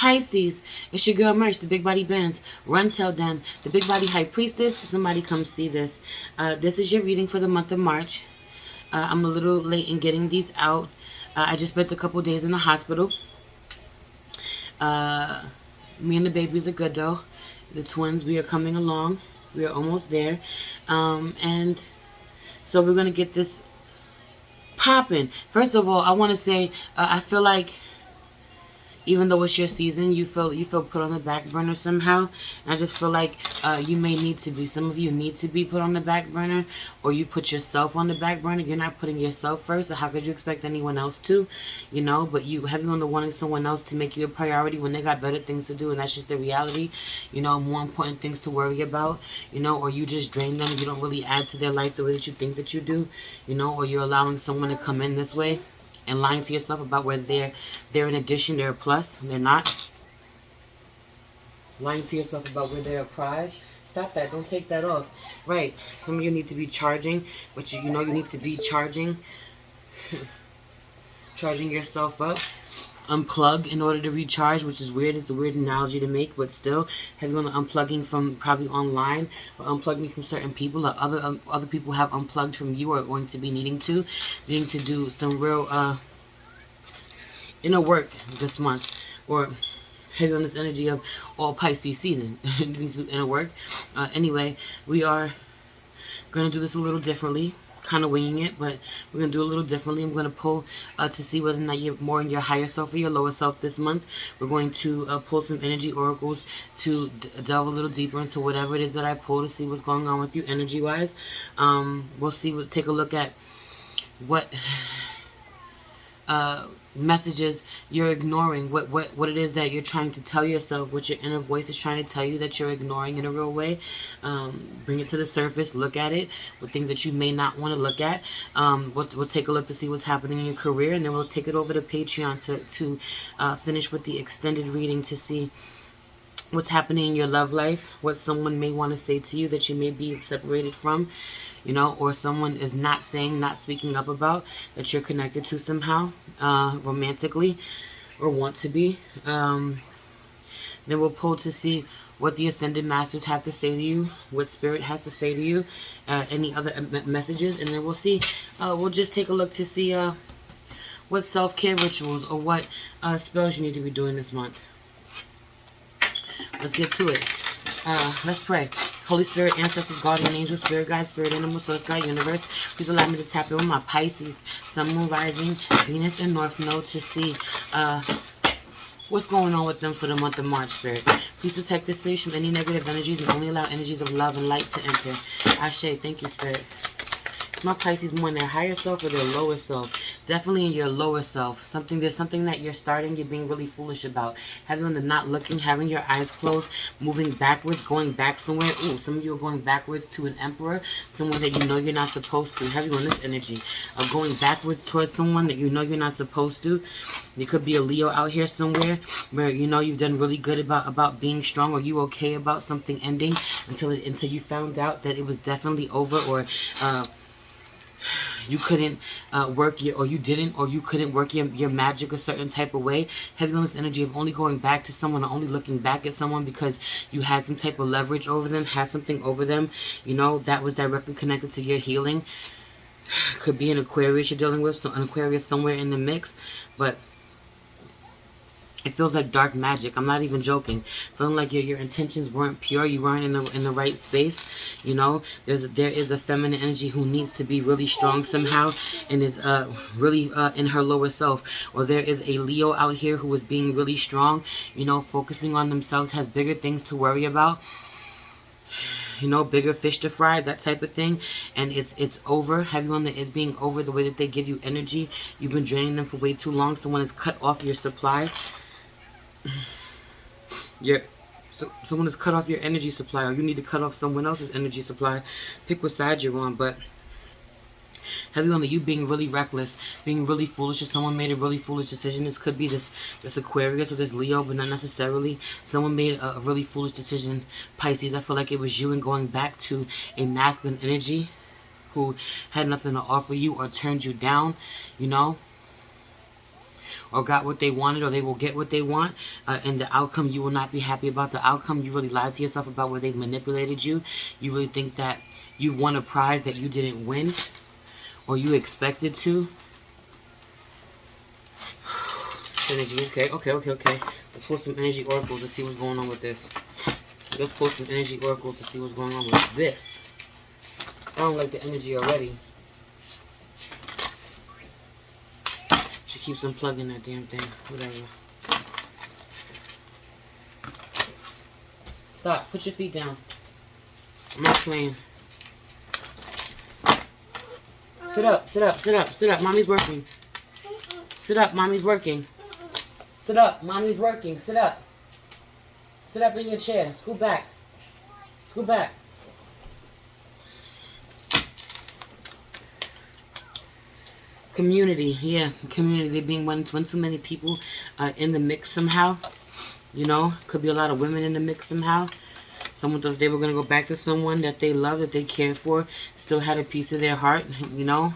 Pisces, it's your girl Merch, the Big Body Benz. Run tell them, the Big Body High Priestess, somebody come see this. This is your reading for the month of March. I'm a little late in getting these out. I just spent a couple days in the hospital. Me and the babies are good though. The twins, we are coming along. We are almost there. And so we're going to get this popping. First of all, I want to say, I feel like even though it's your season, you feel put on the back burner somehow. And I just feel like you may need to be. Some of you need to be put on the back burner, or you put yourself on the back burner. You're not putting yourself first, so how could you expect anyone else to? You know, but you having on the wanting someone else to make you a priority when they got better things to do, and that's just the reality. You know, more important things to worry about. You know, or you just drain them. You don't really add to their life the way that you think that you do. You know, or you're allowing someone to come in this way and lying to yourself about where they're an addition, they're a plus, they're not. Lying to yourself about where they're a prize. Stop that. Don't take that off. Right. Some of you need to be charging, but you know you need to be charging yourself up. Unplug in order to recharge, which is weird. It's a weird analogy to make, but still, have you on the unplugging from probably online, or unplugging from certain people, or other people have unplugged from you, or are going to be needing to do some real inner work this month, or have you on this energy of all Pisces season, doing some inner work. Anyway, we are going to do this a little differently. Kind of winging it, but we're going to do a little differently. I'm going to pull to see whether or not you're more in your higher self or your lower self this month. We're going to pull some energy oracles to delve a little deeper into whatever it is that I pull, to see what's going on with you energy wise. We'll see. We'll take a look at what messages you're ignoring, what it is that you're trying to tell yourself, what your inner voice is trying to tell you that you're ignoring in a real way. Bring it to the surface, look at it, with things that you may not want to look at. We'll take a look to see what's happening in your career, and then we'll take it over to Patreon to finish with the extended reading to see what's happening in your love life, what someone may want to say to you that you may be separated from, you know, or someone is not saying, not speaking up about, that you're connected to somehow, romantically, or want to be. Then we'll pull to see what the Ascended Masters have to say to you, what Spirit has to say to you, any other messages, and then we'll see, we'll just take a look to see what self-care rituals or what spells you need to be doing this month. Let's get to it. Let's pray. Holy Spirit, ancestors, guardian angels, spirit guide, spirit animal, source guide, universe, please allow me to tap in with my Pisces, Sun, Moon, Rising, Venus, and North Node to see what's going on with them for the month of March, Spirit. Please protect this space from any negative energies and only allow energies of love and light to enter. Ashe, thank you, Spirit. My Pisces more in their higher self or their lower self. Definitely in your lower self. There's something that you're starting, you're being really foolish about. Having the not looking, having your eyes closed, moving backwards, going back somewhere. Ooh, some of you are going backwards to an emperor, someone that you know you're not supposed to. Have you on this energy of going backwards towards someone that you know you're not supposed to. You could be a Leo out here somewhere where you know you've done really good about being strong, or you okay about something ending until you found out that it was definitely over, or you couldn't you couldn't work your magic a certain type of way. Heavy on this energy of only going back to someone, or only looking back at someone because you had some type of leverage over them, had something over them, you know, that was directly connected to your healing. Could be an Aquarius you're dealing with, so an Aquarius somewhere in the mix, but it feels like dark magic. I'm not even joking. Feeling like your intentions weren't pure. You weren't in the right space. You know, there is a feminine energy who needs to be really strong somehow, and is really in her lower self. Or there is a Leo out here who is being really strong. You know, focusing on themselves, has bigger things to worry about. You know, bigger fish to fry, that type of thing, and it's over. Have you on the it being over, the way that they give you energy? You've been draining them for way too long. Someone has cut off your supply. Someone has cut off your energy supply, or you need to cut off someone else's energy supply. Pick what side you're on, but heavy on the you being really reckless, being really foolish. If someone made a really foolish decision, this could be this Aquarius or this Leo, but not necessarily. Someone made a really foolish decision, Pisces. I feel like it was you, and going back to a masculine energy who had nothing to offer you or turned you down, you know. or got what they wanted, or they will get what they want, and the outcome you will not be happy about. The outcome you really lied to yourself about, where they manipulated you. You really think that you've won a prize that you didn't win, or you expected to. Energy, okay. Let's pull some energy oracles to see what's going on with this. Let's pull some energy oracles to see what's going on with this. I don't like the energy already. She keeps unplugging that damn thing. Whatever. Stop. Put your feet down. I'm not playing. Sit up. Sit up. Sit up. Sit up. Mommy's working. Sit up. Mommy's working. Sit up. Mommy's working. Sit up. Sit up in your chair. Scoot back. Scoot back. Community. Yeah, community. Being when too many people in the mix somehow. You know, could be a lot of women in the mix somehow. Someone thought they were going to go back to someone that they loved, that they cared for, still had a piece of their heart, you know.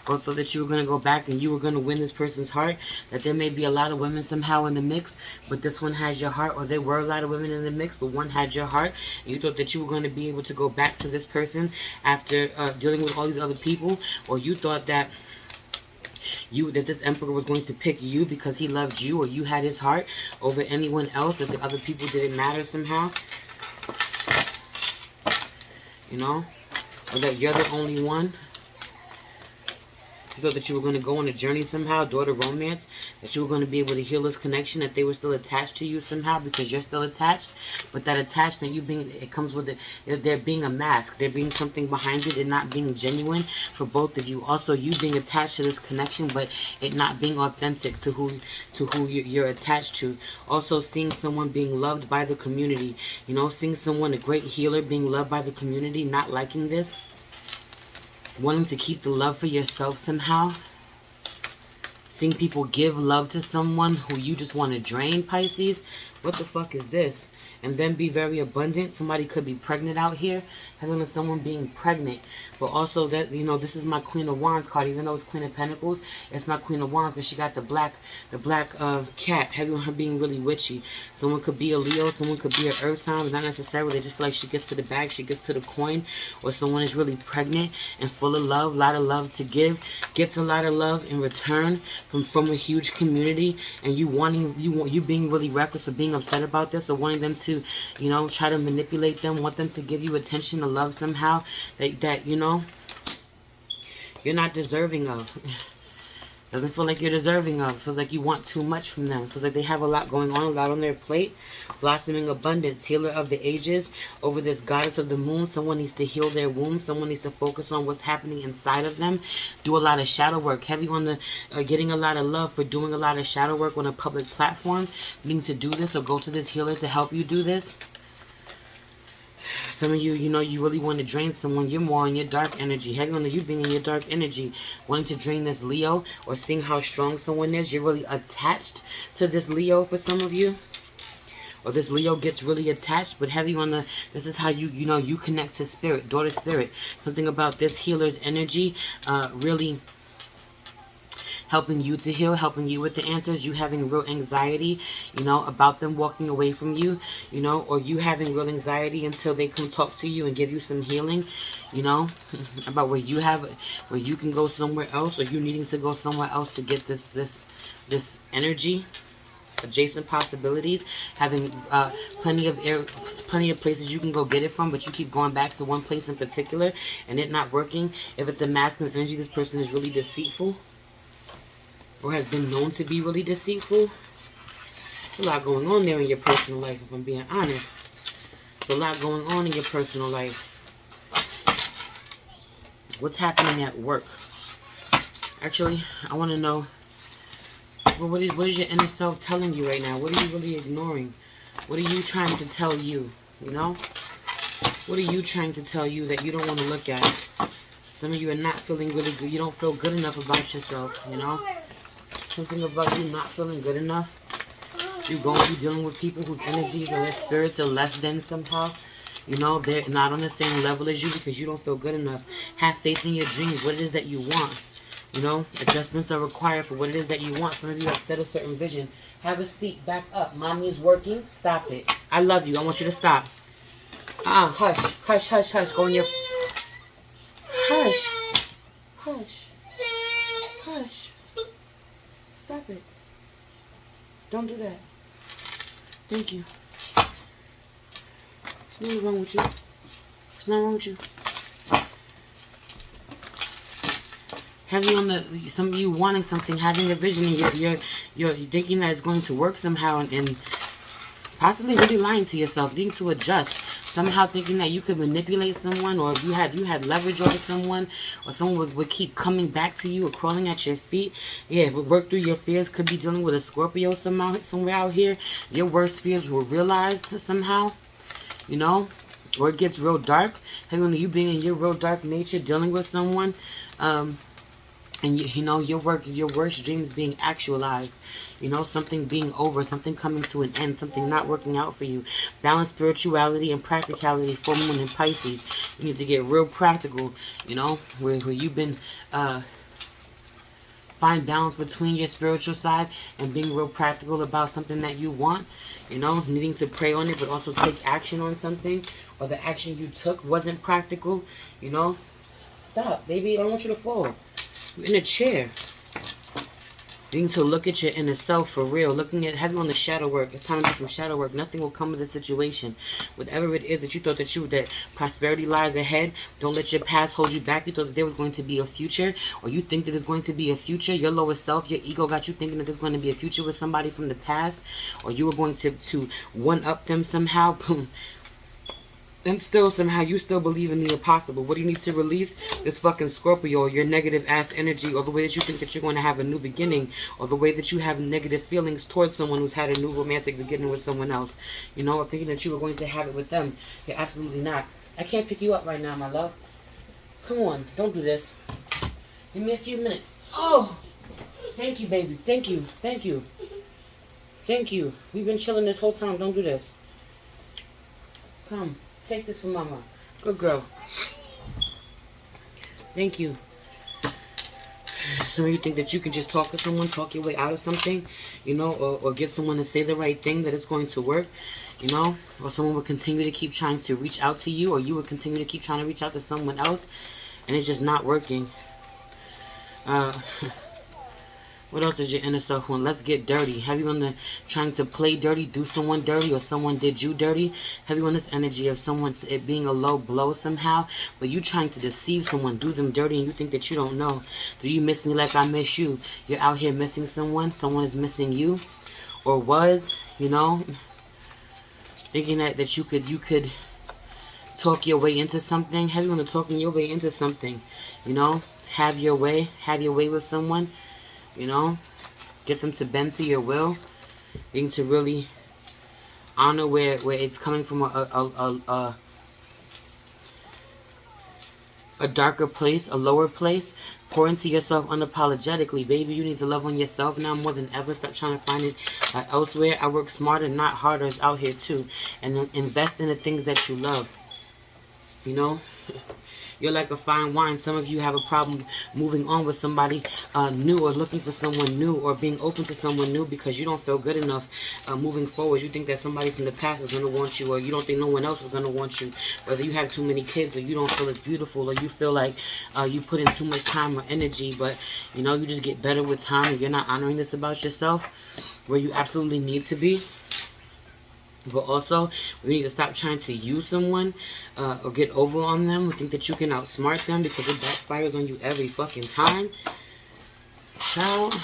Or thought that you were going to go back and you were going to win this person's heart. That there may be a lot of women somehow in the mix, but this one has your heart. Or there were a lot of women in the mix, but one had your heart. And you thought that you were going to be able to go back to this person after dealing with all these other people. Or you thought that this emperor was going to pick you because he loved you, or you had his heart over anyone else, that the other people didn't matter somehow. You know? Or that you're the only one. You thought that you were going to go on a journey somehow, daughter romance, that you were going to be able to heal this connection, that they were still attached to you somehow because you're still attached. But that attachment, it comes with it, there being a mask, there being something behind it, and not being genuine for both of you. Also, you being attached to this connection, but it not being authentic to who you're attached to. Also, seeing someone being loved by the community, you know, seeing someone, a great healer, being loved by the community, not liking this. Wanting to keep the love for yourself somehow. Seeing people give love to someone who you just want to drain, Pisces. What the fuck is this? And then be very abundant. Somebody could be pregnant out here. Having someone being pregnant. But also that, you know, this is my Queen of Wands card. Even though it's Queen of Pentacles, it's my Queen of Wands. But she got the black cat. Having her being really witchy. Someone could be a Leo. Someone could be an Earth sign. But not necessarily. They just feel like she gets to the bag. She gets to the coin. Or someone is really pregnant and full of love. A lot of love to give. Gets a lot of love in return from a huge community. And you being really reckless or being upset about this. Or wanting them to, you know, try to manipulate them. Want them to give you attention or love somehow. That you know, you're not deserving of. Doesn't feel like you're deserving of. Feels like you want too much from them. Feels like they have a lot going on, a lot on their plate. Blossoming abundance, healer of the ages, over this goddess of the moon. Someone needs to heal their womb. Someone needs to focus on what's happening inside of them. Do a lot of shadow work. Heavy on the getting a lot of love for doing a lot of shadow work on a public platform. Needing to do this or go to this healer to help you do this. Some of you, you know, you really want to drain someone. You're more in your dark energy. Heavy on you being in your dark energy. Wanting to drain this Leo or seeing how strong someone is. You're really attached to this Leo for some of you. Or this Leo gets really attached. But heavy on the, this is how you know, you connect to spirit, daughter spirit. Something about this healer's energy really helping you to heal, helping you with the answers. You having real anxiety, you know, about them walking away from you, you know, or you having real anxiety until they come talk to you and give you some healing, you know, about where you can go somewhere else, or you needing to go somewhere else to get this energy. Adjacent possibilities, having plenty of places you can go get it from, but you keep going back to one place in particular and it not working. If it's a masculine energy, this person is really deceitful. Or has been known to be really deceitful. There's a lot going on there in your personal life, if I'm being honest. There's a lot going on in your personal life. What's happening at work? Actually, I want to know, well, what is your inner self telling you right now? What are you really ignoring? What are you trying to tell you? You know? What are you trying to tell you that you don't want to look at? Some of you are not feeling really good. You don't feel good enough about yourself, you know? Something about you not feeling good enough. You're going to be dealing with people whose energies or their spirits are less than somehow. You know, they're not on the same level as you because you don't feel good enough. Have faith in your dreams. What it is that you want. You know, adjustments are required for what it is that you want. Some of you have set a certain vision. Have a seat. Back up. Mommy is working. Stop it. I love you. I want you to stop. Hush. Hush, hush, hush. Go in your... Hush. Hush. Hush. Stop it. Don't do that. Thank you. There's nothing wrong with you. There's nothing wrong with you. Having on some of you wanting something, having a vision, and you're thinking that it's going to work somehow, and possibly really lying to yourself, needing to adjust. Somehow thinking that you could manipulate someone, or you had leverage over someone, or someone would keep coming back to you or crawling at your feet. Yeah, if it worked through your fears, could be dealing with a Scorpio somewhere out here. Your worst fears were realized somehow, you know, or it gets real dark. Having you being in your real dark nature, dealing with someone, and you know, your worst dreams being actualized. You know, something being over, something coming to an end, something not working out for you. Balance spirituality and practicality for Moon in Pisces. You need to get real practical, you know, where you've been, find balance between your spiritual side and being real practical about something that you want. You know, needing to pray on it, but also take action on something, or the action you took wasn't practical, you know. Stop, baby, I don't want you to fall. You're in a chair. You need to look at your inner self for real. Looking at heavy on the shadow work. It's time to do some shadow work. Nothing will come of the situation. Whatever it is that you thought that prosperity lies ahead, don't let your past hold you back. You thought that there was going to be a future, or you think that there's going to be a future. Your lower self, your ego got you thinking that there's going to be a future with somebody from the past, or you were going to one-up them somehow. Boom. And still, somehow, you still believe in the impossible. What do you need to release? This fucking Scorpio, your negative-ass energy, or the way that you think that you're going to have a new beginning, or the way that you have negative feelings towards someone who's had a new romantic beginning with someone else. You know, or thinking that you were going to have it with them. You're absolutely not. I can't pick you up right now, my love. Come on, don't do this. Give me a few minutes. Oh! Thank you, baby. Thank you. Thank you. Thank you. We've been chilling this whole time. Don't do this. Come. Take this from Mama. Good girl. Thank you. Some of you think that you can just talk to someone, talk your way out of something, you know, or get someone to say the right thing, that it's going to work, you know, or someone will continue to keep trying to reach out to you, or you will continue to keep trying to reach out to someone else, and it's just not working. What else does your inner self want? Let's get dirty. Have you on the trying to play dirty, do someone dirty, or someone did you dirty? Have you on this energy of someone's it being a low blow somehow, but you trying to deceive someone, do them dirty, and you think that you don't know. Do you miss me like I miss you? You're out here missing someone. Someone is missing you, or was, you know, thinking that you could talk your way into something. Have you on the talking your way into something? You know, have your way with someone. You know, get them to bend to your will. You need to really honor where it's coming from, a darker place, a lower place. Pour into yourself unapologetically, baby. You need to love on yourself now more than ever. Stop trying to find it elsewhere. I work smarter, not harder, is out here too. And then invest in the things that you love. You know? You're like a fine wine. Some of you have a problem moving on with somebody new, or looking for someone new, or being open to someone new because you don't feel good enough moving forward. You think that somebody from the past is going to want you, or you don't think no one else is going to want you. Whether you have too many kids, or you don't feel as beautiful, or you feel like you put in too much time or energy, but you know, you just get better with time, and you're not honoring this about yourself where you absolutely need to be. But also, we need to stop trying to use someone or get over on them. We think that you can outsmart them because it backfires on you every fucking time. Child,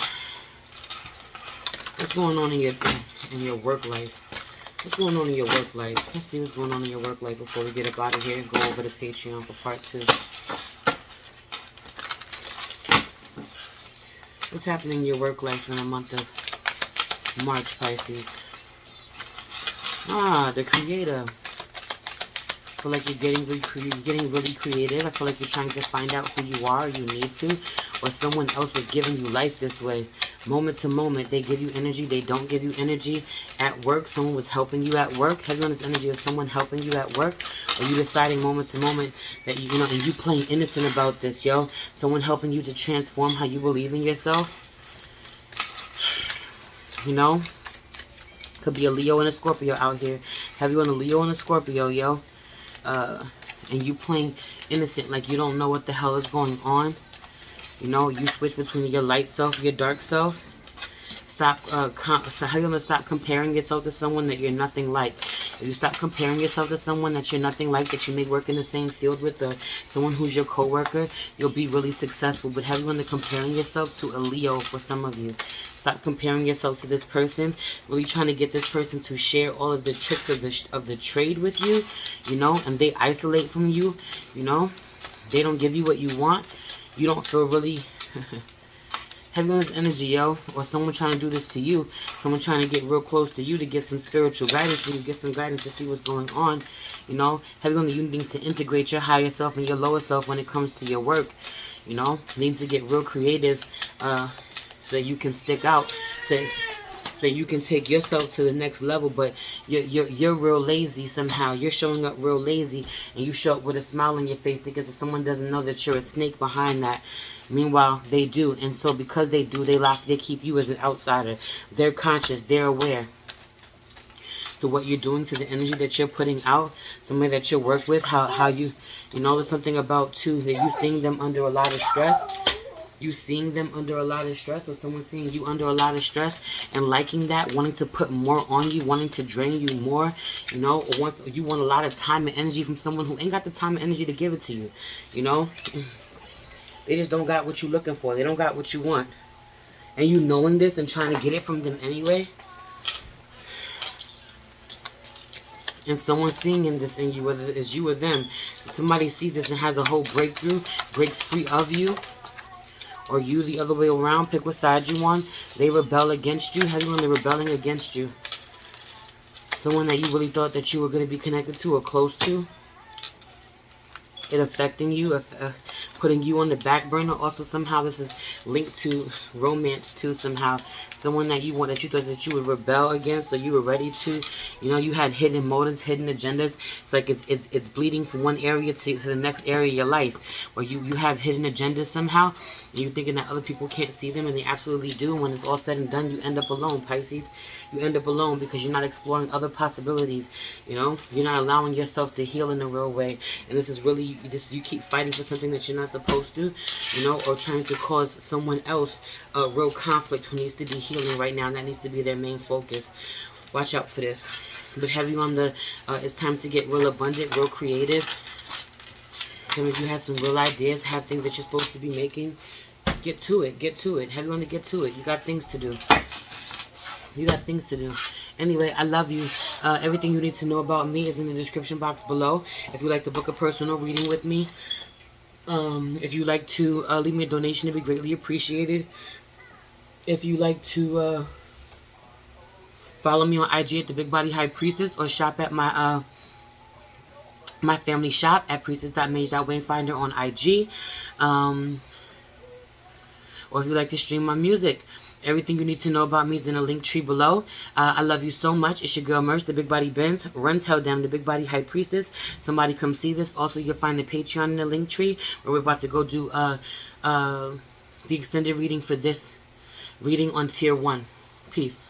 what's going on in your work life? What's going on in your work life? Let's see what's going on in your work life before we get up out of here and go over to Patreon for part 2. What's happening in your work life in the month of March, Pisces? The creator. I feel like you're getting really creative. I feel like you're trying to find out who you are, or you need to, or someone else was giving you life this way. Moment to moment, they give you energy, they don't give you energy. At work, someone was helping you at work. Heavy on this energy of someone helping you at work, or you deciding moment to moment that you know, and you playing innocent about this, yo. Someone helping you to transform how you believe in yourself. You know, could be a Leo and a Scorpio out here. Heavy on a Leo and a Scorpio, yo. And you playing innocent like you don't know what the hell is going on. You know, you switch between your light self, your dark self. Stop, so how you gonna stop comparing yourself to someone that you're nothing like? If you stop comparing yourself to someone that you're nothing like, that you may work in the same field with, or someone who's your co-worker, you'll be really successful. But how you gonna comparing yourself to a Leo for some of you? Stop comparing yourself to this person. Really trying to get this person to share all of the tricks of the trade with you, you know, and they isolate from you, you know. They don't give you what you want. You don't feel really heavy on this energy, yo. Or someone trying to do this to you. Someone trying to get real close to you to get some spiritual guidance. When you get some guidance to see what's going on, you know. Heavy on the you needing to integrate your higher self and your lower self when it comes to your work. You know, needs to get real creative so that you can stick out. So you can take yourself to the next level, but you're real lazy somehow. You're showing up real lazy, and you show up with a smile on your face because if someone doesn't know that you're a snake behind that, meanwhile they do. And so because they do, they keep you as an outsider. They're conscious, they're aware. So what you're doing to the energy that you're putting out, somebody that you work with, how you know, there's something about too that you seeing them under a lot of stress. You seeing them under a lot of stress, or someone seeing you under a lot of stress and liking that, wanting to put more on you, wanting to drain you more, you know, or once you want a lot of time and energy from someone who ain't got the time and energy to give it to you, you know. They just don't got what you're looking for. They don't got what you want. And you knowing this and trying to get it from them anyway. And someone seeing in this in you, whether it's you or them, somebody sees this and has a whole breakthrough, breaks free of you. Or you the other way around, pick what side you want. They rebel against you. Heavy when they're rebelling against you. Someone that you really thought that you were going to be connected to or close to. It affecting you, putting you on the back burner. Also, somehow this is linked to romance too. Somehow, someone that you thought that you would rebel against, or you were ready to. You know, you had hidden motives, hidden agendas. It's like it's bleeding from one area to the next area of your life, where you have hidden agendas somehow, and you're thinking that other people can't see them, and they absolutely do. And when it's all said and done, you end up alone, Pisces. You end up alone because you're not exploring other possibilities. You know, you're not allowing yourself to heal in a real way, and this is really. You keep fighting for something that you're not supposed to, you know, or trying to cause someone else a real conflict who needs to be healing right now, and that needs to be their main focus. Watch out for this. But heavy on the, it's time to get real abundant, real creative. Some of you have some real ideas, have things that you're supposed to be making. Get to it, get to it. Heavy on to get to it. You got things to do. You got things to do. Anyway, I love you. Everything you need to know about me is in the description box below. If you'd like to book a personal reading with me, if you'd like to leave me a donation, it'd be greatly appreciated. If you'd like to follow me on IG at the Big Body High Priestess, or shop at my my family shop at priestess.mage.wayfinder on IG. Or if you'd like to stream my music, everything you need to know about me is in a link tree below. I love you so much. It's your girl Merce, the Big Body Benz. Run tell them, the Big Body High Priestess. Somebody come see this. Also, you'll find the Patreon in the link tree, where we're about to go do the extended reading for this reading on Tier 1. Peace.